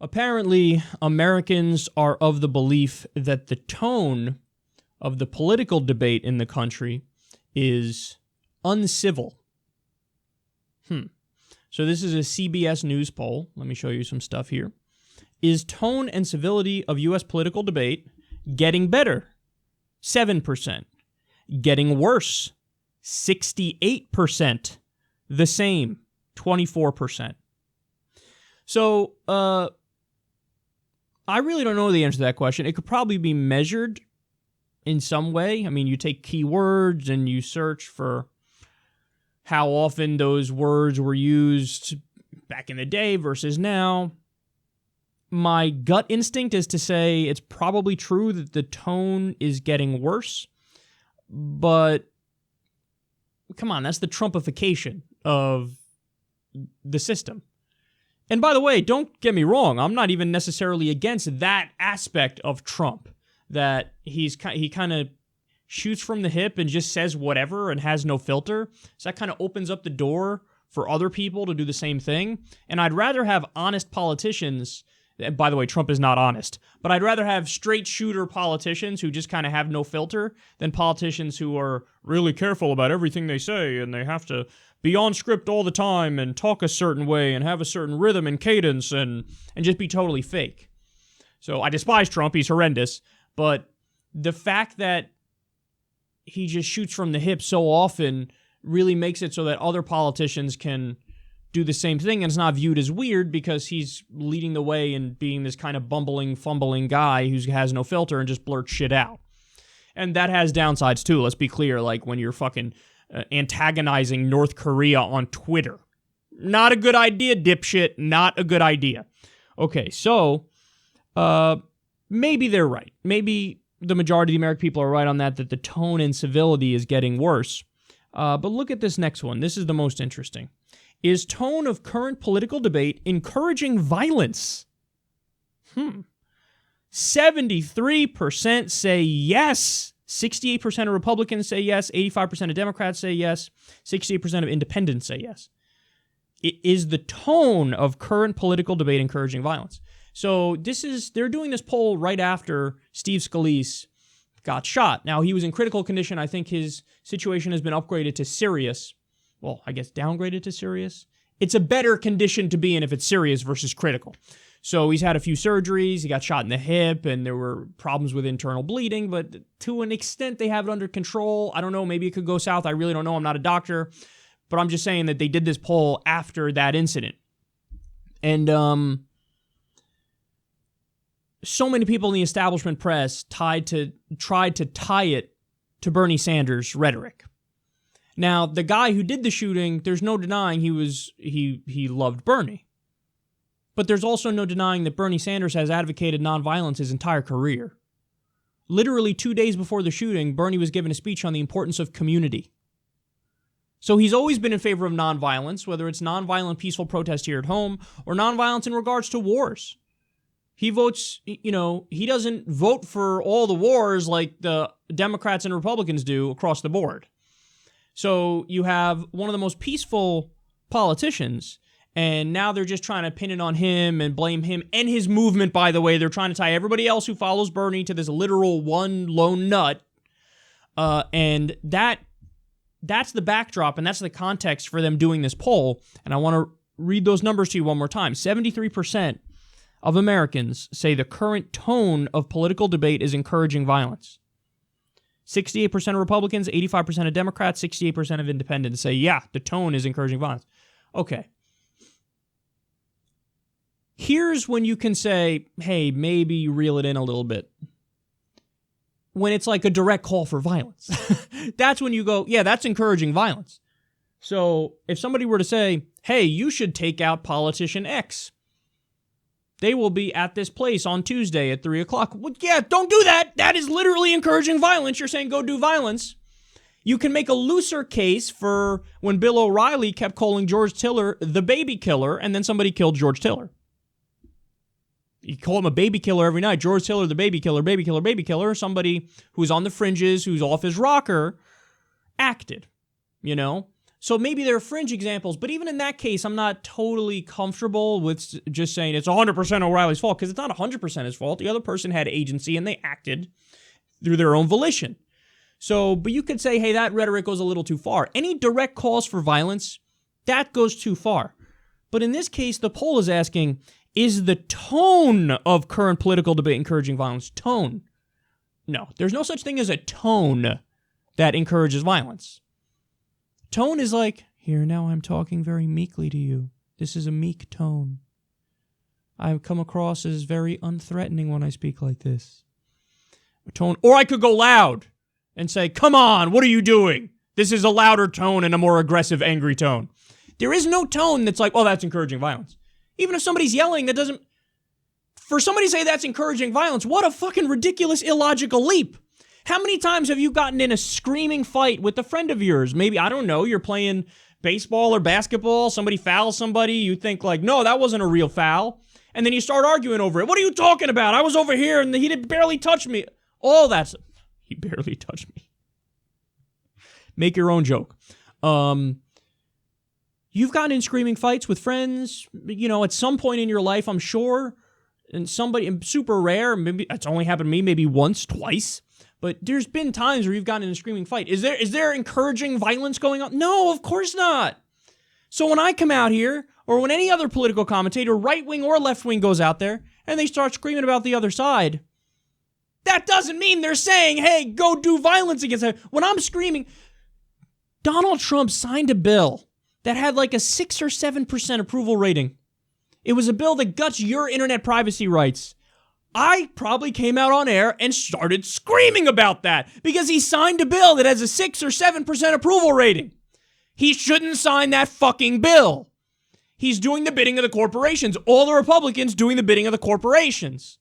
Apparently, Americans are of the belief that the tone of the political debate in the country is uncivil. So this is a CBS News poll. Let me show you some stuff here. Is tone and civility of U.S. political debate getting better? 7%. Getting worse? 68%. The same? 24%. So, I really don't know the answer to that question. It could probably be measured in some way. I mean, you take keywords and you search for how often those words were used back in the day versus now. My gut instinct is to say it's probably true that the tone is getting worse, but come on, that's the Trumpification of the system. And by the way, don't get me wrong, I'm not even necessarily against that aspect of Trump, that he kind of shoots from the hip and just says whatever and has no filter. So that kind of opens up the door for other people to do the same thing. And I'd rather have honest politicians. And by the way, Trump is not honest, but I'd rather have straight shooter politicians who just kind of have no filter than politicians who are really careful about everything they say and they have to be on script all the time and talk a certain way and have a certain rhythm and cadence and just be totally fake. So I despise Trump. He's horrendous. But the fact that he just shoots from the hip so often really makes it so that other politicians can do the same thing, and it's not viewed as weird because he's leading the way and being this kind of bumbling, fumbling guy who has no filter and just blurts shit out. And that has downsides too, let's be clear, like when you're fucking antagonizing North Korea on Twitter. Not a good idea, dipshit, not a good idea. Okay, so maybe they're right. Maybe the majority of the American people are right on that the tone and civility is getting worse. But look at this next one. This is the most interesting. Is tone of current political debate encouraging violence? 73% say yes. 68% of Republicans say yes. 85% of Democrats say yes. 68% of independents say yes. Is the tone of current political debate encouraging violence? So they're doing this poll right after Steve Scalise got shot. Now, he was in critical condition. I think his situation has been upgraded to serious. Well, I guess downgraded to serious. It's a better condition to be in if it's serious versus critical. So he's had a few surgeries. He got shot in the hip, and there were problems with internal bleeding. But to an extent, they have it under control. I don't know. Maybe it could go south. I really don't know. I'm not a doctor. But I'm just saying that they did this poll after that incident. And so many people in the establishment press tried to tie it to Bernie Sanders' rhetoric. Now, the guy who did the shooting, there's no denying he loved Bernie. But there's also no denying that Bernie Sanders has advocated nonviolence his entire career. Literally 2 days before the shooting, Bernie was given a speech on the importance of community. So he's always been in favor of nonviolence, whether it's nonviolent peaceful protest here at home or nonviolence in regards to wars. He votes, he doesn't vote for all the wars like the Democrats and Republicans do across the board. So you have one of the most peaceful politicians, and now they're just trying to pin it on him and blame him and his movement, by the way. They're trying to tie everybody else who follows Bernie to this literal one lone nut. And that's the backdrop, and that's the context for them doing this poll. And I want to read those numbers to you one more time. 73% of Americans say the current tone of political debate is encouraging violence. 68% of Republicans, 85% of Democrats, 68% of independents say, yeah, the tone is encouraging violence. Okay. Here's when you can say, hey, maybe you reel it in a little bit. When it's like a direct call for violence. That's when you go, yeah, that's encouraging violence. So if somebody were to say, hey, you should take out politician X. They will be at this place on Tuesday at 3 o'clock. Well, yeah, don't do that. That is literally encouraging violence. You're saying go do violence. You can make a looser case for when Bill O'Reilly kept calling George Tiller the baby killer, and then somebody killed George Tiller. You call him a baby killer every night. George Tiller, the baby killer, baby killer, baby killer. Somebody who's on the fringes, who's off his rocker, acted, So maybe they're fringe examples, but even in that case, I'm not totally comfortable with just saying it's 100% O'Reilly's fault, because it's not 100% his fault. The other person had agency and they acted through their own volition. So, but you could say, hey, that rhetoric goes a little too far. Any direct calls for violence, that goes too far. But in this case, the poll is asking, is the tone of current political debate encouraging violence? Tone. No, there's no such thing as a tone that encourages violence. Tone is like, here now I'm talking very meekly to you. This is a meek tone. I come across as very unthreatening when I speak like this. Tone, or I could go loud and say, come on, what are you doing? This is a louder tone and a more aggressive, angry tone. There is no tone that's like, oh, that's encouraging violence. Even if somebody's yelling, that doesn't... For somebody to say that's encouraging violence, what a fucking ridiculous, illogical leap. How many times have you gotten in a screaming fight with a friend of yours? Maybe, I don't know, you're playing baseball or basketball, somebody fouls somebody, you think like, no, that wasn't a real foul. And then you start arguing over it. What are you talking about? I was over here and he barely touched me. All that's... He barely touched me. Make your own joke. You've gotten in screaming fights with friends, at some point in your life, I'm sure, and super rare, maybe it's only happened to me maybe once, twice. But there's been times where you've gotten in a screaming fight. Is there encouraging violence going on? No, of course not. So when I come out here, or when any other political commentator, right wing or left wing, goes out there and they start screaming about the other side, that doesn't mean they're saying, hey, go do violence against them. When I'm screaming, Donald Trump signed a bill that had like a 6 or 7% approval rating. It was a bill that guts your internet privacy rights. I probably came out on air and started screaming about that because he signed a bill that has a 6 or 7% approval rating. He shouldn't sign that fucking bill. He's doing the bidding of the corporations. All the Republicans doing the bidding of the corporations.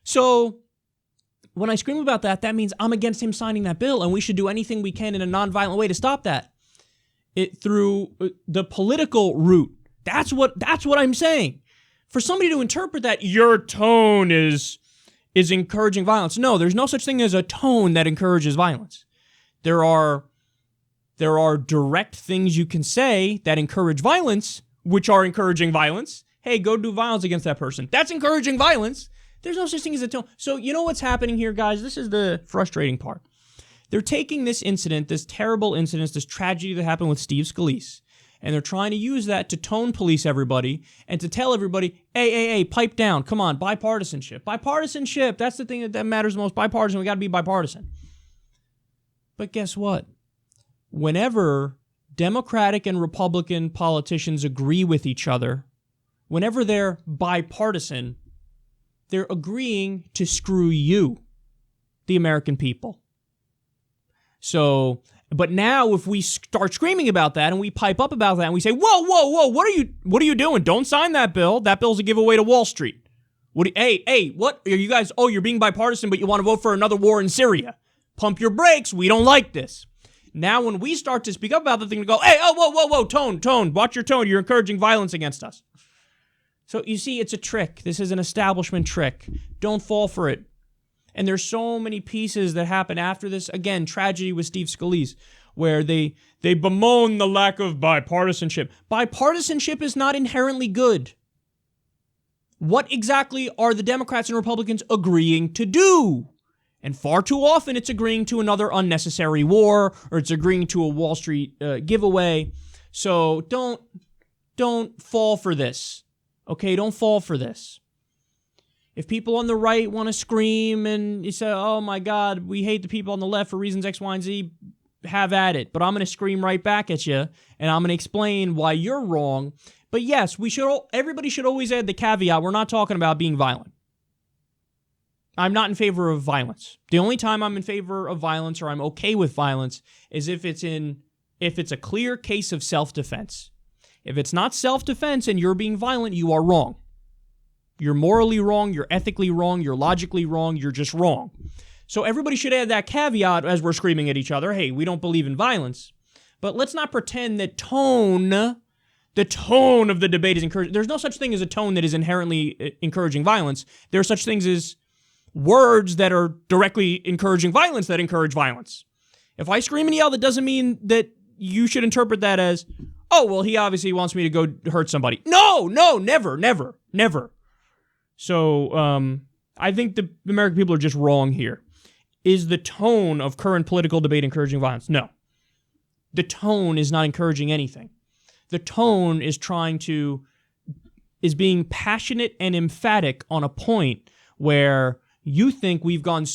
So when I scream about that, that means I'm against him signing that bill, and we should do anything we can in a nonviolent way to stop that. Through the political route. That's what I'm saying. For somebody to interpret that your tone is encouraging violence. No, there's no such thing as a tone that encourages violence. There are direct things you can say that encourage violence, which are encouraging violence. Hey, go do violence against that person. That's encouraging violence. There's no such thing as a tone. So you know what's happening here, guys? This is the frustrating part. They're taking this incident, this terrible incident, this tragedy that happened with Steve Scalise, and they're trying to use that to tone police everybody and to tell everybody, hey, pipe down. Come on, bipartisanship. Bipartisanship, that's the thing that matters most. Bipartisan, we got to be bipartisan. But guess what? Whenever Democratic and Republican politicians agree with each other, whenever they're bipartisan, they're agreeing to screw you, the American people. So, but now if we start screaming about that and we pipe up about that and we say, whoa, what are you doing? Don't sign that bill. That bill's a giveaway to Wall Street. Hey, what are you guys? Oh, you're being bipartisan, but you want to vote for another war in Syria. Pump your brakes. We don't like this. Now, when we start to speak up about the thing, to go, hey, whoa, tone, watch your tone. You're encouraging violence against us. So you see, it's a trick. This is an establishment trick. Don't fall for it. And there's so many pieces that happen after this. Again, tragedy with Steve Scalise, where they bemoan the lack of bipartisanship. Bipartisanship is not inherently good. What exactly are the Democrats and Republicans agreeing to do? And far too often it's agreeing to another unnecessary war, or it's agreeing to a Wall Street giveaway. So don't fall for this. Okay, don't fall for this. If people on the right want to scream and you say, oh my God, we hate the people on the left for reasons X, Y, and Z, have at it. But I'm going to scream right back at you, and I'm going to explain why you're wrong. But yes, everybody should always add the caveat, we're not talking about being violent. I'm not in favor of violence. The only time I'm in favor of violence, or I'm okay with violence, is if it's a clear case of self-defense. If it's not self-defense and you're being violent, you are wrong. You're morally wrong, you're ethically wrong, you're logically wrong, you're just wrong. So everybody should add that caveat as we're screaming at each other, hey, we don't believe in violence. But let's not pretend that the tone of the debate is encouraging. There's no such thing as a tone that is inherently encouraging violence. There are such things as words that are directly encouraging violence that encourage violence. If I scream and yell, that doesn't mean that you should interpret that as, oh, well, he obviously wants me to go hurt somebody. No, never. So I think the American people are just wrong here. Is the tone of current political debate encouraging violence? No. The tone is not encouraging anything. The tone is being passionate and emphatic on a point where you think we've gone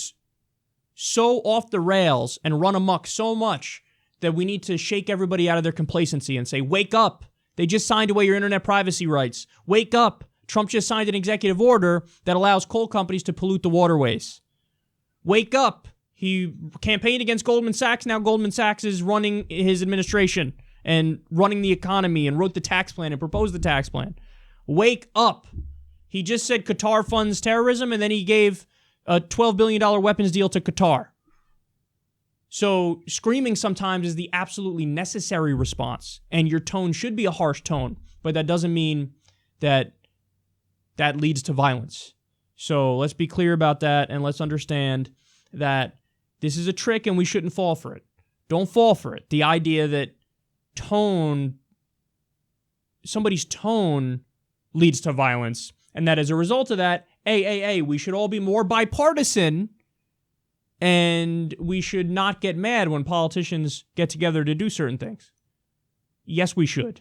so off the rails and run amok so much that we need to shake everybody out of their complacency and say, wake up. They just signed away your internet privacy rights. Wake up. Trump just signed an executive order that allows coal companies to pollute the waterways. Wake up. He campaigned against Goldman Sachs. Now Goldman Sachs is running his administration and running the economy and wrote the tax plan and proposed the tax plan. Wake up. He just said Qatar funds terrorism, and then he gave a $12 billion weapons deal to Qatar. So screaming sometimes is the absolutely necessary response, and your tone should be a harsh tone, but that doesn't mean that leads to violence. So let's be clear about that, and let's understand that this is a trick and we shouldn't fall for it. Don't fall for it. The idea that somebody's tone leads to violence, and that as a result of that, we should all be more bipartisan, and we should not get mad when politicians get together to do certain things. Yes, we should.